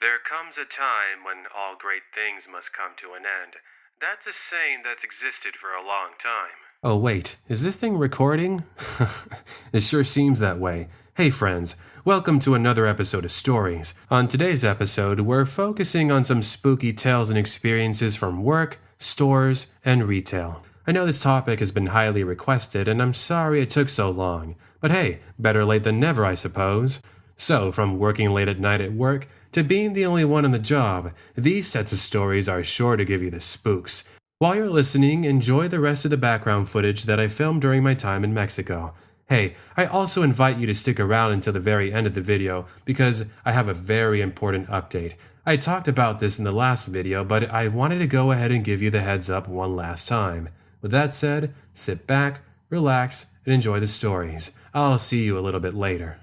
There comes a time when all great things must come to an end. That's a saying that's existed for a long time. Oh, wait, is this thing recording? It sure seems that way. Hey, friends, welcome to another episode of Stories. On today's episode, we're focusing on some spooky tales and experiences from work, stores, and retail. I know this topic has been highly requested, and I'm sorry it took so long. But hey, better late than never, I suppose. So, from working late at night at work to being the only one on the job, these sets of stories are sure to give you the spooks. While you're listening, enjoy the rest of the background footage that I filmed during my time in Mexico. Hey, I also invite you to stick around until the very end of the video because I have a very important update. I talked about this in the last video, but I wanted to go ahead and give you the heads up one last time. With that said, sit back, relax, and enjoy the stories. I'll see you a little bit later.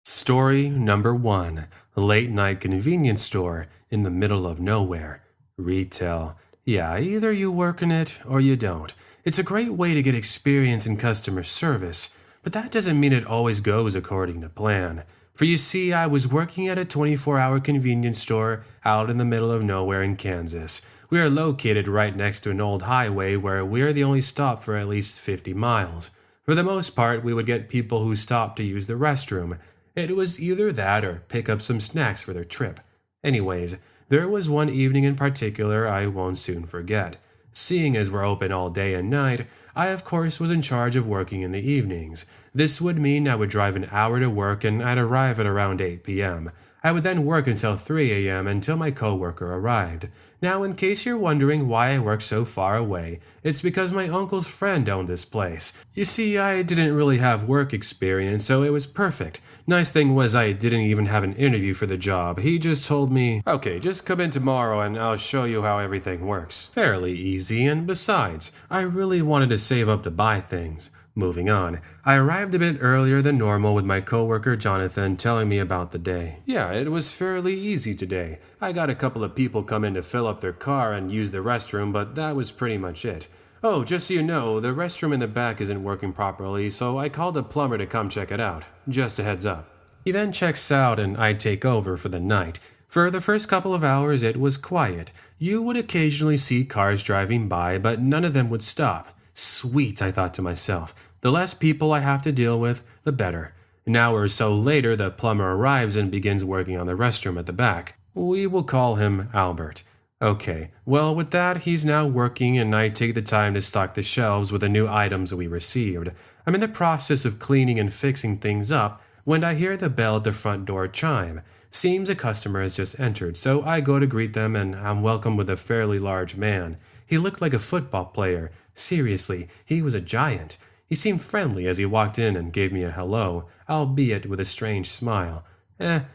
Story number 1. Late night convenience store in the middle of nowhere. Retail. Yeah, either you work in it or you don't. It's a great way to get experience in customer service, but that doesn't mean it always goes according to plan. For you see, I was working at a 24-hour convenience store out in the middle of nowhere in Kansas. We are located right next to an old highway where we're the only stop for at least 50 miles. For the most part, we would get people who stopped to use the restroom. It was either that or pick up some snacks for their trip. Anyways, there was one evening in particular I won't soon forget. Seeing as we're open all day and night, I of course was in charge of working in the evenings. This would mean I would drive an hour to work and I'd arrive at around 8 p.m. I would then work until 3 a.m. until my coworker arrived. Now, in case you're wondering why I work so far away, it's because my uncle's friend owned this place. You see, I didn't really have work experience, so it was perfect. Nice thing was I didn't even have an interview for the job. He just told me, "Okay, just come in tomorrow and I'll show you how everything works." Fairly easy, and besides, I really wanted to save up to buy things. Moving on, I arrived a bit earlier than normal with my coworker Jonathan telling me about the day. Yeah, it was fairly easy today. I got a couple of people come in to fill up their car and use the restroom, but that was pretty much it. Oh, just so you know, the restroom in the back isn't working properly, so I called a plumber to come check it out. Just a heads up. He then checks out and I take over for the night. For the first couple of hours it was quiet. You would occasionally see cars driving by, but none of them would stop. Sweet, I thought to myself. The less people I have to deal with, the better. An hour or so later, the plumber arrives and begins working on the restroom at the back. We will call him Albert. Okay, well with that, he's now working and I take the time to stock the shelves with the new items we received. I'm in the process of cleaning and fixing things up when I hear the bell at the front door chime. Seems a customer has just entered, so I go to greet them and I'm welcomed with a fairly large man. He looked like a football player. Seriously, he was a giant. He seemed friendly as he walked in and gave me a hello, albeit with a strange smile.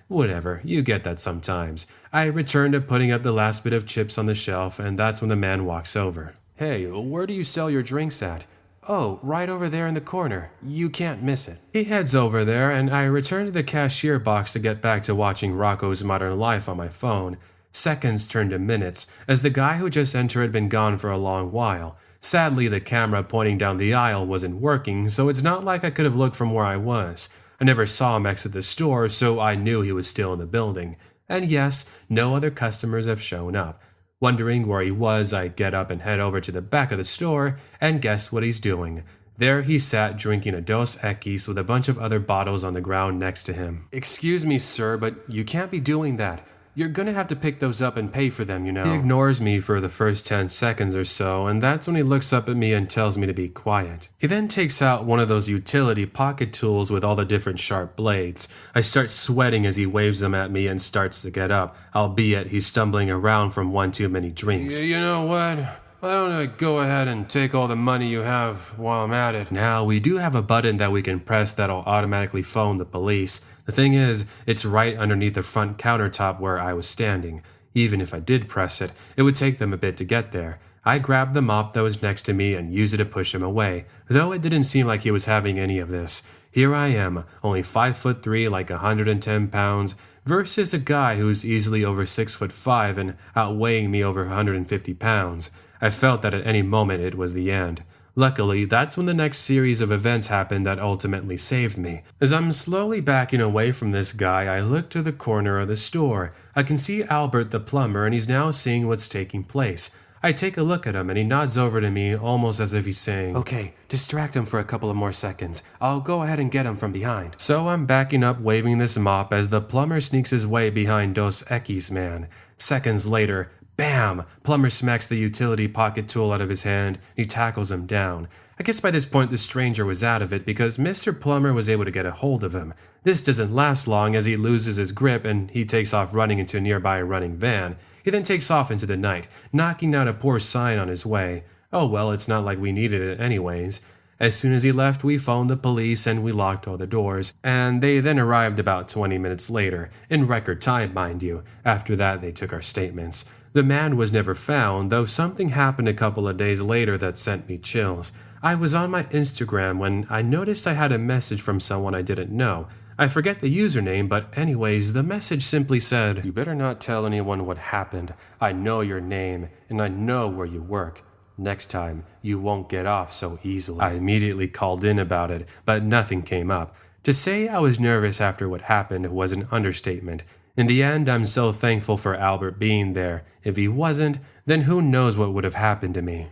Whatever, you get that sometimes. I return to putting up the last bit of chips on the shelf, and that's when the man walks over. Hey, where do you sell your drinks at? Oh, right over there in the corner. You can't miss it. He heads over there, and I return to the cashier box to get back to watching Rocco's Modern Life on my phone. Seconds turned to minutes, as the guy who just entered had been gone for a long while. Sadly, the camera pointing down the aisle wasn't working, so it's not like I could have looked from where I was. I never saw him exit the store, so I knew he was still in the building. And yes, no other customers have shown up. Wondering where he was, I get up and head over to the back of the store, and guess what he's doing? There he sat drinking a Dos Equis with a bunch of other bottles on the ground next to him. Excuse me, sir, but you can't be doing that. You're gonna have to pick those up and pay for them, you know. He ignores me for the first 10 seconds or so, and that's when he looks up at me and tells me to be quiet. He then takes out one of those utility pocket tools with all the different sharp blades. I start sweating as he waves them at me and starts to get up, albeit he's stumbling around from one too many drinks. You know what? Why don't I go ahead and take all the money you have while I'm at it? Now, we do have a button that we can press that'll automatically phone the police. The thing is, it's right underneath the front countertop where I was standing. Even if I did press it, it would take them a bit to get there. I grabbed the mop that was next to me and used it to push him away, though it didn't seem like he was having any of this. Here I am, only 5'3", like 110 pounds, versus a guy who's easily over 6'5" and outweighing me over 150 pounds. I felt that at any moment it was the end. Luckily, that's when the next series of events happened that ultimately saved me. As I'm slowly backing away from this guy, I look to the corner of the store. I can see Albert the plumber, and he's now seeing what's taking place. I take a look at him, and he nods over to me almost as if he's saying, "Okay, distract him for a couple of more seconds. I'll go ahead and get him from behind." So I'm backing up, waving this mop as the plumber sneaks his way behind Dos Equis man. Seconds later, bam! Plumber smacks the utility pocket tool out of his hand. He tackles him down. I guess by this point the stranger was out of it because Mr. Plumber was able to get a hold of him. This doesn't last long as he loses his grip and he takes off running into a nearby running van. He then takes off into the night, knocking out a poor sign on his way. Oh well, it's not like we needed it anyways. As soon as he left, we phoned the police and we locked all the doors, and they then arrived about 20 minutes later, in record time, mind you. After that, they took our statements. The man was never found, though something happened a couple of days later that sent me chills. I was on my Instagram when I noticed I had a message from someone I didn't know. I forget the username, but anyways, the message simply said, "You better not tell anyone what happened. I know your name, and I know where you work. Next time, you won't get off so easily." I immediately called in about it, but nothing came up. To say I was nervous after what happened was an understatement. In the end, I'm so thankful for Albert being there. If he wasn't, then who knows what would have happened to me.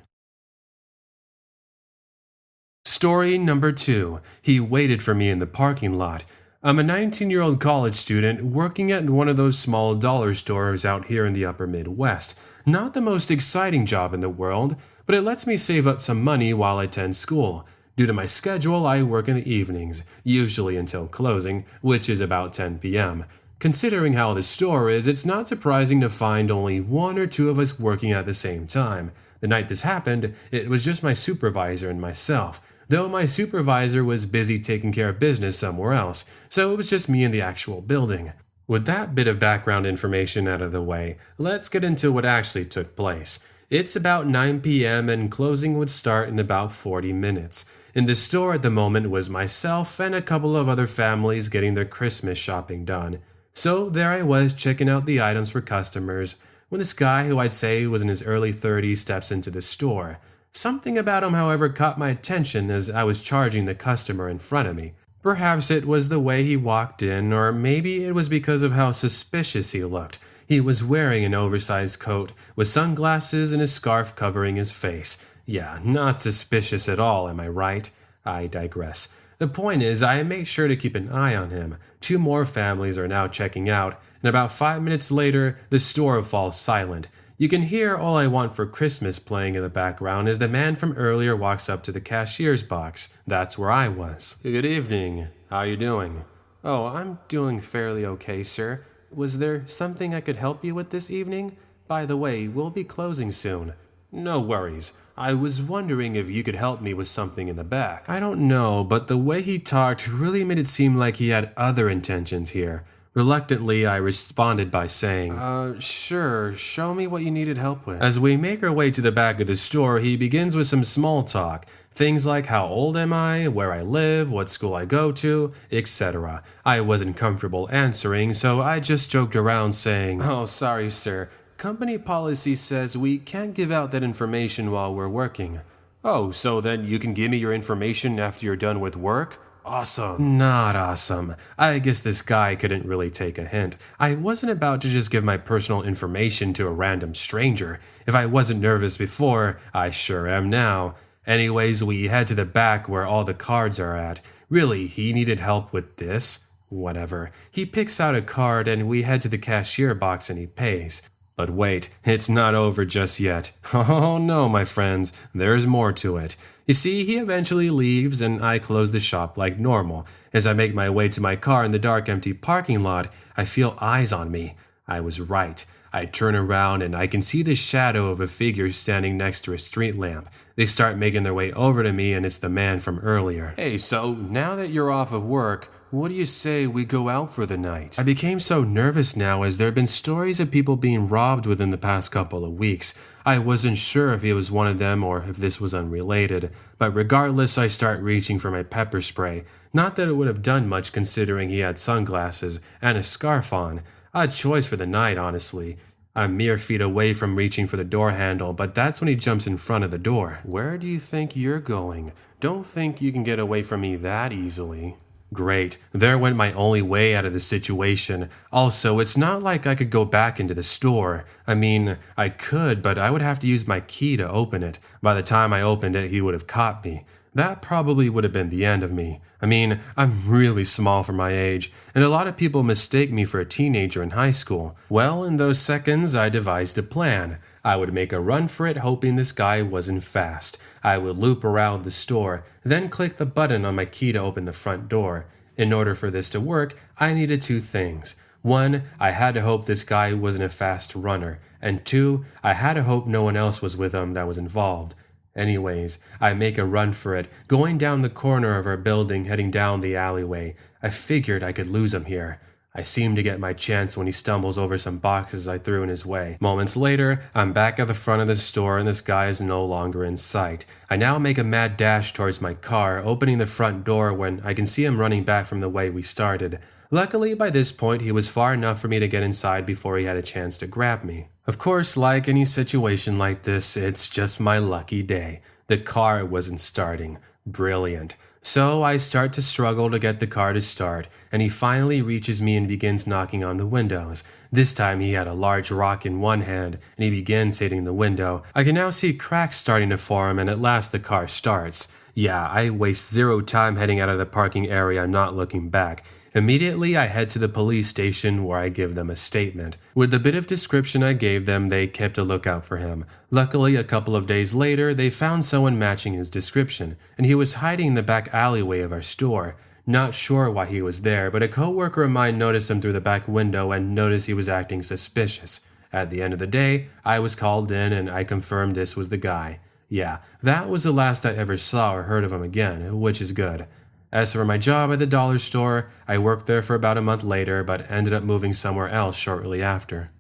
Story number 2. He waited for me in the parking lot. I'm a 19-year-old college student working at one of those small dollar stores out here in the upper Midwest. Not the most exciting job in the world, but it lets me save up some money while I attend school. Due to my schedule, I work in the evenings, usually until closing, which is about 10 p.m. Considering how the store is, it's not surprising to find only 1 or 2 of us working at the same time. The night this happened, it was just my supervisor and myself, though my supervisor was busy taking care of business somewhere else, so it was just me in the actual building. With that bit of background information out of the way, let's get into what actually took place. It's about 9 p.m. and closing would start in about 40 minutes. In the store at the moment was myself and a couple of other families getting their Christmas shopping done. So there I was checking out the items for customers when this guy who I'd say was in his early 30s steps into the store. Something about him, however, caught my attention as I was charging the customer in front of me. Perhaps it was the way he walked in, or maybe it was because of how suspicious he looked. He was wearing an oversized coat, with sunglasses and a scarf covering his face. Yeah, not suspicious at all, am I right? I digress. The point is, I made sure to keep an eye on him. 2 more families are now checking out, and about 5 minutes later, the store falls silent. You can hear All I Want for Christmas playing in the background as the man from earlier walks up to the cashier's box. That's where I was. "Good evening. How you doing?" "Oh, I'm doing fairly okay, sir. Was there something I could help you with this evening? By the way, we'll be closing soon." "No worries. I was wondering if you could help me with something in the back." I don't know, but the way he talked really made it seem like he had other intentions here. Reluctantly, I responded by saying, Sure, show me what you needed help with." As we make our way to the back of the store, he begins with some small talk. Things like how old am I, where I live, what school I go to, etc. I wasn't comfortable answering, so I just joked around saying, "Oh, sorry, sir. Company policy says we can't give out that information while we're working." "Oh, so then you can give me your information after you're done with work?" "Awesome." Not awesome. I guess this guy couldn't really take a hint. I wasn't about to just give my personal information to a random stranger. If I wasn't nervous before, I sure am now. Anyways, we head to the back where all the cards are at. Really, he needed help with this? Whatever. He picks out a card and we head to the cashier box and he pays. But wait, it's not over just yet. Oh no, my friends, there's more to it. You see, he eventually leaves and I close the shop like normal. As I make my way to my car in the dark, empty parking lot, I feel eyes on me. I was right. I turn around and I can see the shadow of a figure standing next to a street lamp. They start making their way over to me and it's the man from earlier. "Hey, so now that you're off of work, what do you say we go out for the night?" I became so nervous now as there have been stories of people being robbed within the past couple of weeks. I wasn't sure if it was one of them or if this was unrelated, but regardless I start reaching for my pepper spray. Not that it would have done much considering he had sunglasses and a scarf on. Odd choice for the night, honestly. I'm mere feet away from reaching for the door handle, but that's when he jumps in front of the door. Where do you think you're going? Don't think you can get away from me that easily. Great. There went my only way out of the situation. Also, it's not like I could go back into the store. I mean, I could, but I would have to use my key to open it. By the time I opened it, he would have caught me. That probably would have been the end of me. I mean, I'm really small for my age, and a lot of people mistake me for a teenager in high school. Well, in those seconds, I devised a plan. I would make a run for it, hoping this guy wasn't fast. I would loop around the store, then click the button on my key to open the front door. In order for this to work, I needed two things. One, I had to hope this guy wasn't a fast runner, and two, I had to hope no one else was with him that was involved. Anyways, I make a run for it, going down the corner of our building, heading down the alleyway. I figured I could lose him here. I seem to get my chance when he stumbles over some boxes I threw in his way. Moments later, I'm back at the front of the store and this guy is no longer in sight. I now make a mad dash towards my car, opening the front door when I can see him running back from the way we started. Luckily, by this point, he was far enough for me to get inside before he had a chance to grab me. Of course, like any situation like this, it's just my lucky day. The car wasn't starting. Brilliant. So I start to struggle to get the car to start, and he finally reaches me and begins knocking on the windows. This time he had a large rock in one hand, and he begins hitting the window. I can now see cracks starting to form, and at last the car starts. Yeah, I waste zero time heading out of the parking area, not looking back. Immediately, I head to the police station where I give them a statement. With the bit of description I gave them, they kept a lookout for him. Luckily, a couple of days later, they found someone matching his description, and he was hiding in the back alleyway of our store. Not sure why he was there, but a coworker of mine noticed him through the back window and noticed he was acting suspicious. At the end of the day, I was called in and I confirmed this was the guy. Yeah, that was the last I ever saw or heard of him again, which is good. As for my job at the dollar store, I worked there for about a month later, but ended up moving somewhere else shortly after.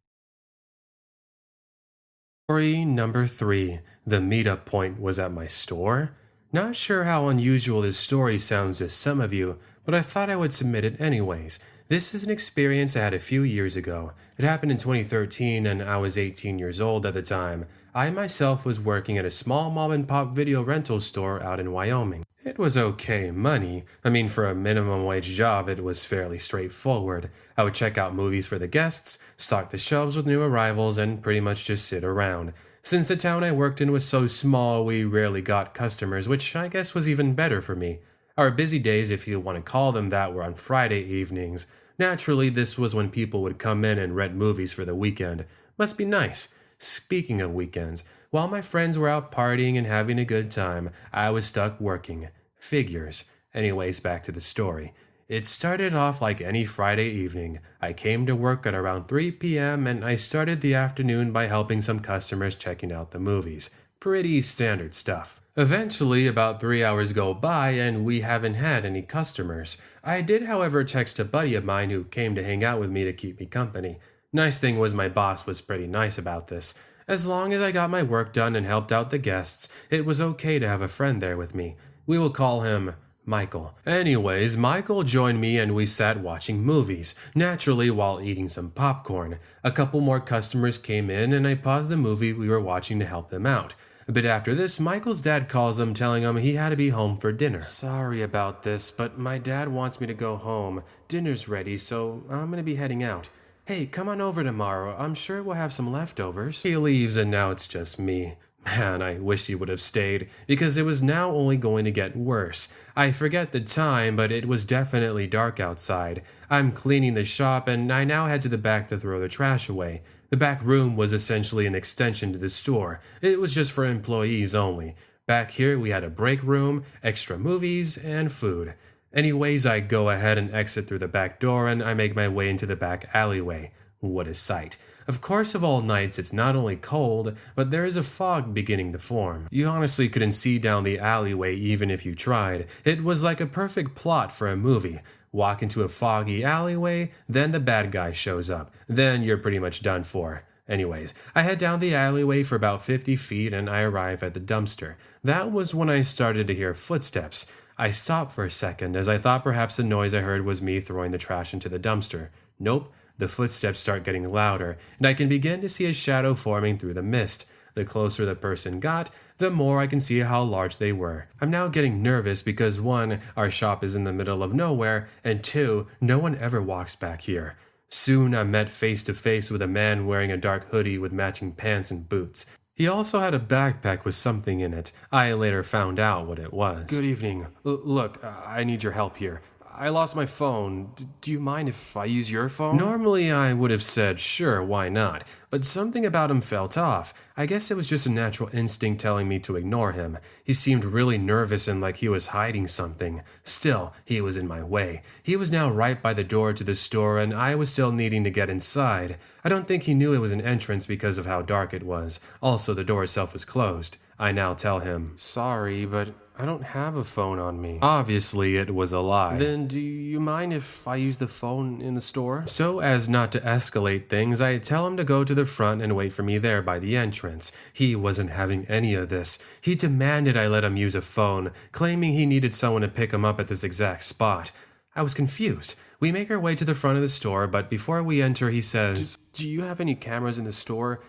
Story number 3. The meetup point was at my store? Not sure how unusual this story sounds to some of you, but I thought I would submit it anyways. This is an experience I had a few years ago. It happened in 2013 and I was 18 years old at the time. I myself was working at a small mom-and-pop video rental store out in Wyoming. It was okay money. I mean, for a minimum wage job, it was fairly straightforward. I would check out movies for the guests, stock the shelves with new arrivals, and pretty much just sit around. Since the town I worked in was so small, we rarely got customers, which I guess was even better for me. Our busy days, if you want to call them that, were on Friday evenings. Naturally, this was when people would come in and rent movies for the weekend. Must be nice. Speaking of weekends, while my friends were out partying and having a good time, I was stuck working. Figures. Anyways, back to the story. It started off like any Friday evening. I came to work at around 3 p.m. and I started the afternoon by helping some customers checking out the movies. Pretty standard stuff. Eventually, about 3 hours go by and we haven't had any customers. I did, however, text a buddy of mine who came to hang out with me to keep me company. Nice thing was my boss was pretty nice about this. As long as I got my work done and helped out the guests, it was okay to have a friend there with me. We will call him Michael. Anyways, Michael joined me and we sat watching movies, naturally while eating some popcorn. A couple more customers came in and I paused the movie we were watching to help them out. A bit after this, Michael's dad calls him telling him he had to be home for dinner. Sorry about this, but my dad wants me to go home. Dinner's ready, so I'm gonna be heading out. Hey, come on over tomorrow. I'm sure we'll have some leftovers. He leaves and now it's just me. Man, I wish he would have stayed, because it was now only going to get worse. I forget the time, but it was definitely dark outside. I'm cleaning the shop, and I now head to the back to throw the trash away. The back room was essentially an extension to the store. It was just for employees only. Back here, we had a break room, extra movies, and food. Anyways, I go ahead and exit through the back door, and I make my way into the back alleyway. What a sight. Of course, of all nights, it's not only cold, but there is a fog beginning to form. You honestly couldn't see down the alleyway even if you tried. It was like a perfect plot for a movie. Walk into a foggy alleyway, then the bad guy shows up. Then you're pretty much done for. Anyways, I head down the alleyway for about 50 feet and I arrive at the dumpster. That was when I started to hear footsteps. I stopped for a second as I thought perhaps the noise I heard was me throwing the trash into the dumpster. Nope. The footsteps start getting louder, and I can begin to see a shadow forming through the mist. The closer the person got, the more I can see how large they were. I'm now getting nervous because 1, our shop is in the middle of nowhere, and 2, no one ever walks back here. Soon I'm met face to face with a man wearing a dark hoodie with matching pants and boots. He also had a backpack with something in it. I later found out what it was. Good evening. Look, I need your help here. I lost my phone. Do you mind if I use your phone? Normally I would have said, sure, why not? But something about him felt off. I guess it was just a natural instinct telling me to ignore him. He seemed really nervous and like he was hiding something. Still, he was in my way. He was now right by the door to the store and I was still needing to get inside. I don't think he knew it was an entrance because of how dark it was. Also, the door itself was closed. I now tell him, sorry, but I don't have a phone on me. Obviously, it was a lie. Then do you mind if I use the phone in the store? So as not to escalate things, I tell him to go to the front and wait for me there by the entrance. He wasn't having any of this. He demanded I let him use a phone, claiming he needed someone to pick him up at this exact spot. I was confused. We make our way to the front of the store, but before we enter, he says, do you have any cameras in the store?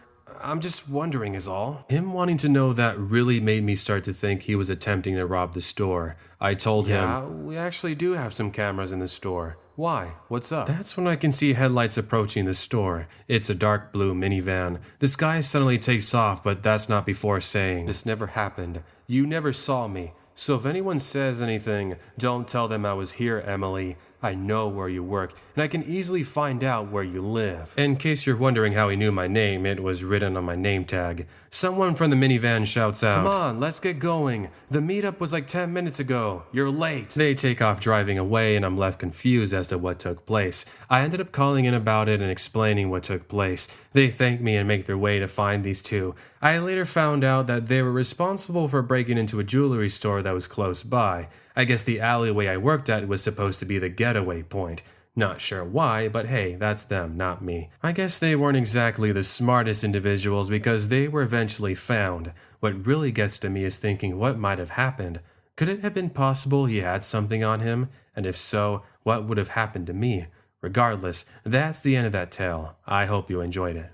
I'm just wondering is all. Him wanting to know that really made me start to think he was attempting to rob the store. I told him, we actually do have some cameras in the store. Why? What's up? That's when I can see headlights approaching the store. It's a dark blue minivan. This guy suddenly takes off, but that's not before saying, this never happened. You never saw me. So if anyone says anything, don't tell them I was here, Emily. I know where you work, and I can easily find out where you live. In case you're wondering how he knew my name, it was written on my name tag. Someone from the minivan shouts out, come on, let's get going. The meetup was like 10 minutes ago. You're late. They take off driving away, and I'm left confused as to what took place. I ended up calling in about it and explaining what took place. They thank me and make their way to find these two. I later found out that they were responsible for breaking into a jewelry store that was close by. I guess the alleyway I worked at was supposed to be the getaway point. Not sure why, but hey, that's them, not me. I guess they weren't exactly the smartest individuals because they were eventually found. What really gets to me is thinking what might have happened. Could it have been possible he had something on him? And if so, what would have happened to me? Regardless, that's the end of that tale. I hope you enjoyed it.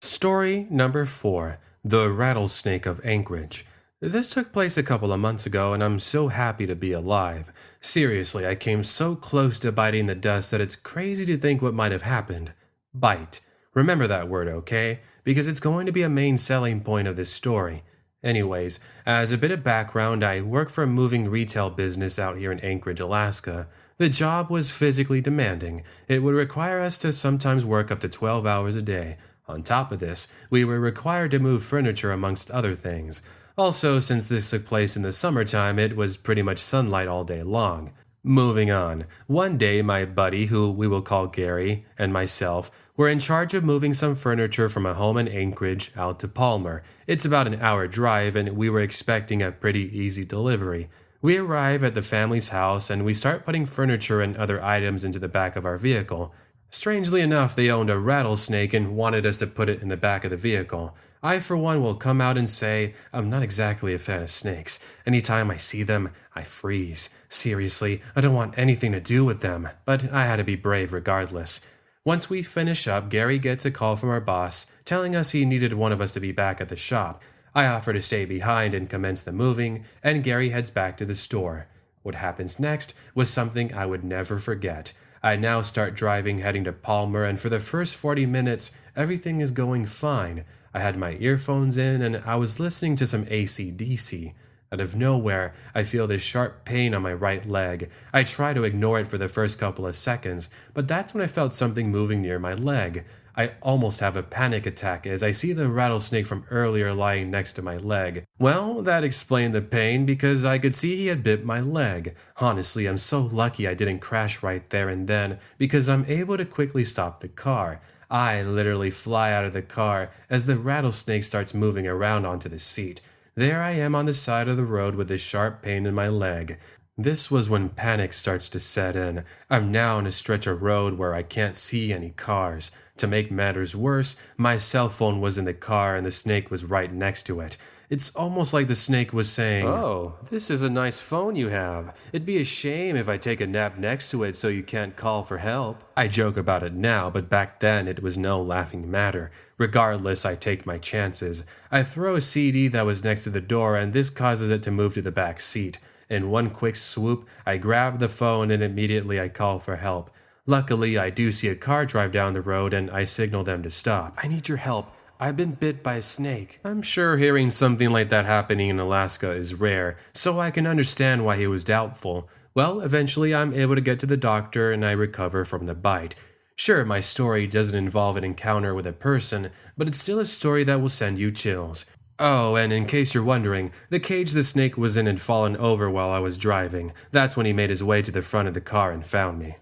Story number 4. The Rattlesnake of Anchorage. This took place a couple of months ago, and I'm so happy to be alive. Seriously, I came so close to biting the dust that it's crazy to think what might have happened. Bite. Remember that word, okay? Because it's going to be a main selling point of this story. Anyways, as a bit of background, I work for a moving retail business out here in Anchorage, Alaska. The job was physically demanding. It would require us to sometimes work up to 12 hours a day. On top of this, we were required to move furniture amongst other things. Also, since this took place in the summertime, it was pretty much sunlight all day long. Moving on. One day, my buddy, who we will call Gary, and myself were in charge of moving some furniture from a home in Anchorage out to Palmer. It's about an hour drive, and we were expecting a pretty easy delivery. We arrive at the family's house, and we start putting furniture and other items into the back of our vehicle. Strangely enough, they owned a rattlesnake and wanted us to put it in the back of the vehicle. I, for one, will come out and say I'm not exactly a fan of snakes. Anytime I see them, I freeze. Seriously, I don't want anything to do with them, but I had to be brave regardless. Once we finish up, Gary gets a call from our boss telling us he needed one of us to be back at the shop. I offer to stay behind and commence the moving, and Gary heads back to the store. What happens next was something I would never forget. I now start driving heading to Palmer, and for the first 40 minutes, everything is going fine. I had my earphones in and I was listening to some AC/DC. Out of nowhere, I feel this sharp pain on my right leg. I try to ignore it for the first couple of seconds, but that's when I felt something moving near my leg. I almost have a panic attack as I see the rattlesnake from earlier lying next to my leg. Well, that explained the pain because I could see he had bit my leg. Honestly, I'm so lucky I didn't crash right there and then because I'm able to quickly stop the car. I literally fly out of the car as the rattlesnake starts moving around onto the seat. There I am on the side of the road with this sharp pain in my leg. This was when panic starts to set in. I'm now on a stretch of road where I can't see any cars. To make matters worse, my cell phone was in the car and the snake was right next to it. It's almost like the snake was saying, "Oh, this is a nice phone you have. It'd be a shame if I take a nap next to it so you can't call for help." I joke about it now, but back then it was no laughing matter. Regardless, I take my chances. I throw a CD that was next to the door, and this causes it to move to the back seat. In one quick swoop, I grab the phone and immediately I call for help. Luckily, I do see a car drive down the road and I signal them to stop. "I need your help. I've been bit by a snake." I'm sure hearing something like that happening in Alaska is rare, so I can understand why he was doubtful. Well, eventually I'm able to get to the doctor and I recover from the bite. Sure, my story doesn't involve an encounter with a person, but it's still a story that will send you chills. Oh, and in case you're wondering, the cage the snake was in had fallen over while I was driving. That's when he made his way to the front of the car and found me.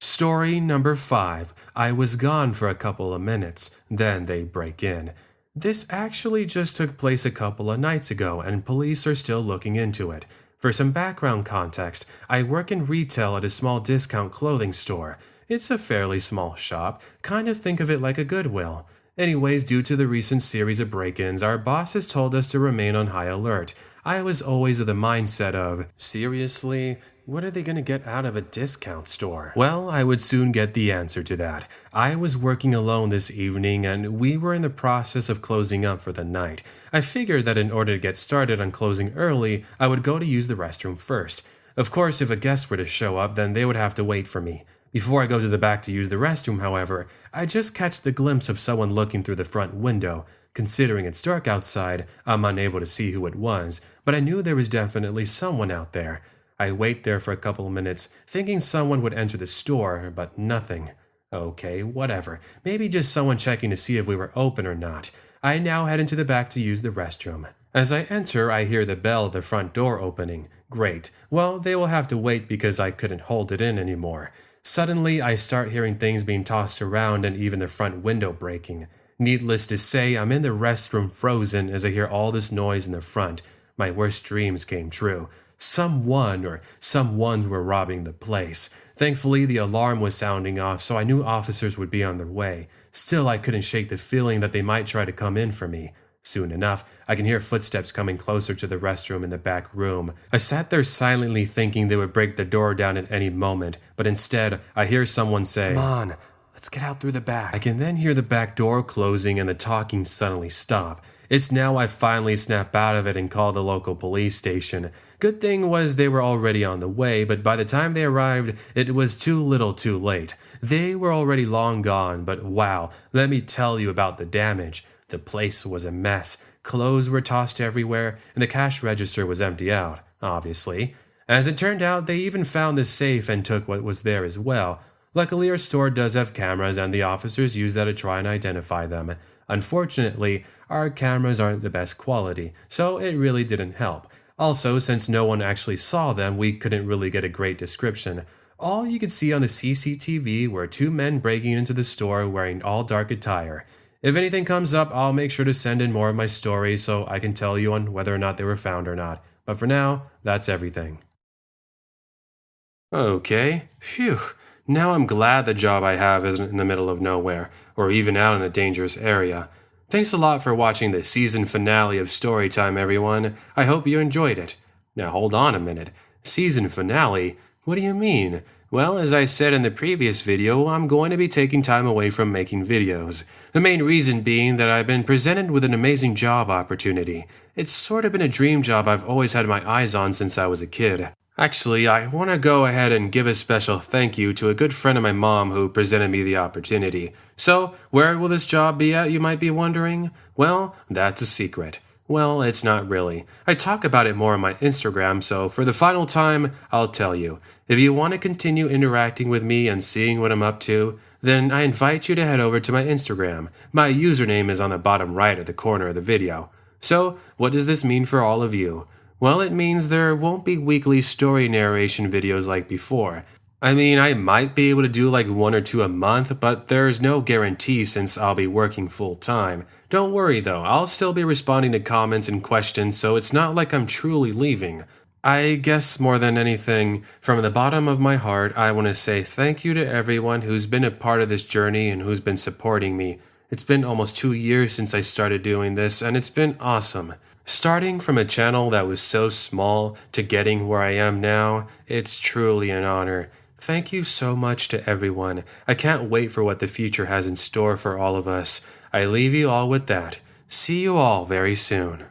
Story number 5. I was gone for a couple of minutes, then they break in. This actually just took place a couple of nights ago, and police are still looking into it. For some background context, I work in retail at a small discount clothing store. It's a fairly small shop, kind of think of it like a Goodwill. Anyways, due to the recent series of break-ins, our boss has told us to remain on high alert. I was always of the mindset of, seriously? What are they going to get out of a discount store? Well, I would soon get the answer to that. I was working alone this evening and we were in the process of closing up for the night. I figured that in order to get started on closing early, I would go to use the restroom first. Of course, if a guest were to show up, then they would have to wait for me. Before I go to the back to use the restroom, however, I just catch the glimpse of someone looking through the front window. Considering it's dark outside, I'm unable to see who it was, but I knew there was definitely someone out there. I wait there for a couple of minutes, thinking someone would enter the store, but nothing. Okay, whatever. Maybe just someone checking to see if we were open or not. I now head into the back to use the restroom. As I enter, I hear the bell of the front door opening. Great. Well, they will have to wait because I couldn't hold it in anymore. Suddenly, I start hearing things being tossed around and even the front window breaking. Needless to say, I'm in the restroom frozen as I hear all this noise in the front. My worst dreams came true. Someone or someones were robbing the place. Thankfully, the alarm was sounding off, so I knew officers would be on their way. Still, I couldn't shake the feeling that they might try to come in for me. Soon enough, I can hear footsteps coming closer to the restroom in the back room. I sat there silently thinking they would break the door down at any moment, but instead, I hear someone say, "Come on, let's get out through the back." I can then hear the back door closing and the talking suddenly stop. It's now I finally snap out of it and call the local police station. Good thing was they were already on the way, but by the time they arrived, it was too little too late. They were already long gone, but wow, let me tell you about the damage. The place was a mess. Clothes were tossed everywhere, and the cash register was empty out, obviously. As it turned out, they even found the safe and took what was there as well. Luckily, our store does have cameras, and the officers use that to try and identify them. Unfortunately, our cameras aren't the best quality, so it really didn't help. Also, since no one actually saw them, we couldn't really get a great description. All you could see on the CCTV were two men breaking into the store wearing all dark attire. If anything comes up, I'll make sure to send in more of my stories so I can tell you on whether or not they were found or not. But for now, that's everything. Okay, phew. Now I'm glad the job I have isn't in the middle of nowhere, or even out in a dangerous area. Thanks a lot for watching the season finale of Storytime, everyone. I hope you enjoyed it. Now hold on a minute. Season finale? What do you mean? Well, as I said in the previous video, I'm going to be taking time away from making videos. The main reason being that I've been presented with an amazing job opportunity. It's sort of been a dream job I've always had my eyes on since I was a kid. Actually, I want to go ahead and give a special thank you to a good friend of my mom who presented me the opportunity. So, where will this job be at, you might be wondering? Well, that's a secret. Well, it's not really. I talk about it more on my Instagram, so for the final time, I'll tell you. If you want to continue interacting with me and seeing what I'm up to, then I invite you to head over to my Instagram. My username is on the bottom right at the corner of the video. So, what does this mean for all of you? Well, it means there won't be weekly story narration videos like before. I mean, I might be able to do like 1 or 2 a month, but there's no guarantee since I'll be working full time. Don't worry though, I'll still be responding to comments and questions, so it's not like I'm truly leaving. I guess more than anything, from the bottom of my heart, I want to say thank you to everyone who's been a part of this journey and who's been supporting me. It's been almost 2 years since I started doing this, and it's been awesome. Starting from a channel that was so small to getting where I am now, it's truly an honor. Thank you so much to everyone. I can't wait for what the future has in store for all of us. I leave you all with that. See you all very soon.